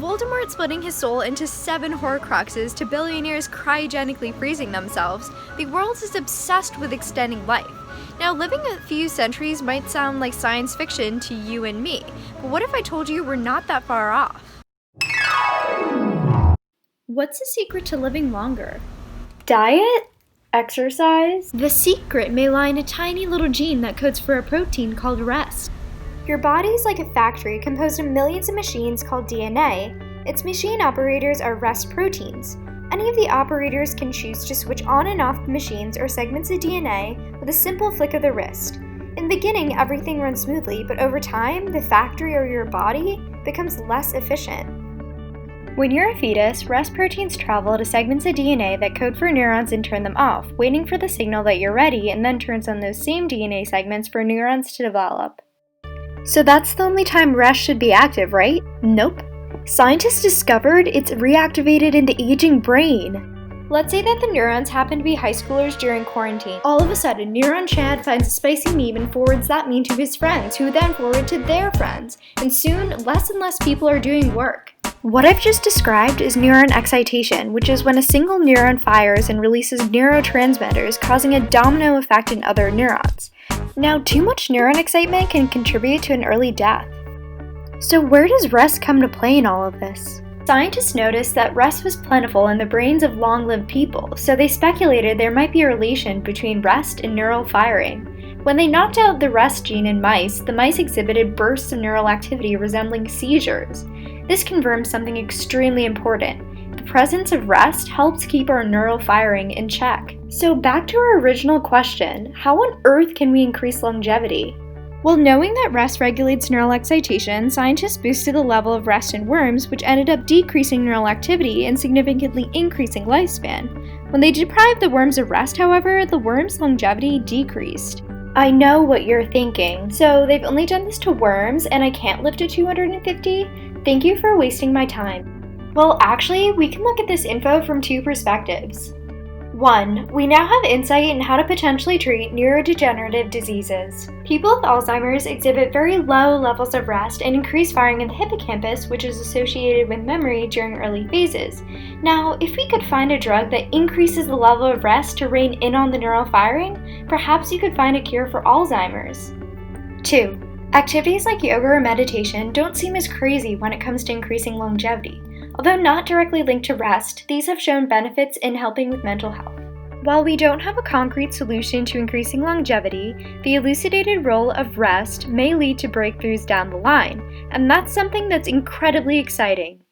Voldemort splitting his soul into 7 Horcruxes to billionaires cryogenically freezing themselves, the world is obsessed with extending life. Now, living a few centuries might sound like science fiction to you and me, but what if I told you we're not that far off? What's the secret to living longer? Diet? Exercise? The secret may lie in a tiny little gene that codes for a protein called rest. Your body is like a factory composed of millions of machines called DNA. Its machine operators are rest proteins. Any of the operators can choose to switch on and off the machines or segments of DNA with a simple flick of the wrist. In the beginning, everything runs smoothly, but over time, the factory or your body becomes less efficient. When you're a fetus, rest proteins travel to segments of DNA that code for neurons and turn them off, waiting for the signal that you're ready, and then turns on those same DNA segments for neurons to develop. So that's the only time rest should be active, right? Nope. Scientists discovered it's reactivated in the aging brain. Let's say that the neurons happen to be high schoolers during quarantine. All of a sudden, Neuron Chad finds a spicy meme and forwards that meme to his friends, who then forward to their friends. And soon, less and less people are doing work. What I've just described is neuron excitation, which is when a single neuron fires and releases neurotransmitters, causing a domino effect in other neurons. Now, too much neuron excitement can contribute to an early death. So where does rest come to play in all of this? Scientists noticed that rest was plentiful in the brains of long-lived people, so they speculated there might be a relation between rest and neural firing. When they knocked out the rest gene in mice, the mice exhibited bursts of neural activity resembling seizures. This confirms something extremely important. The presence of rest helps keep our neural firing in check. So back to our original question, how on earth can we increase longevity? Well, knowing that rest regulates neural excitation, scientists boosted the level of rest in worms, which ended up decreasing neural activity and significantly increasing lifespan. When they deprived the worms of rest, however, the worms' longevity decreased. I know what you're thinking. So they've only done this to worms and I can't live to 250? Thank you for wasting my time. Well, actually, we can look at this info from 2 perspectives. 1. We now have insight in how to potentially treat neurodegenerative diseases. People with Alzheimer's exhibit very low levels of rest and increased firing in the hippocampus, which is associated with memory during early phases. Now, if we could find a drug that increases the level of rest to rein in on the neural firing, perhaps you could find a cure for Alzheimer's. 2. Activities like yoga or meditation don't seem as crazy when it comes to increasing longevity. Although not directly linked to rest, these have shown benefits in helping with mental health. While we don't have a concrete solution to increasing longevity, the elucidated role of rest may lead to breakthroughs down the line, and that's something that's incredibly exciting.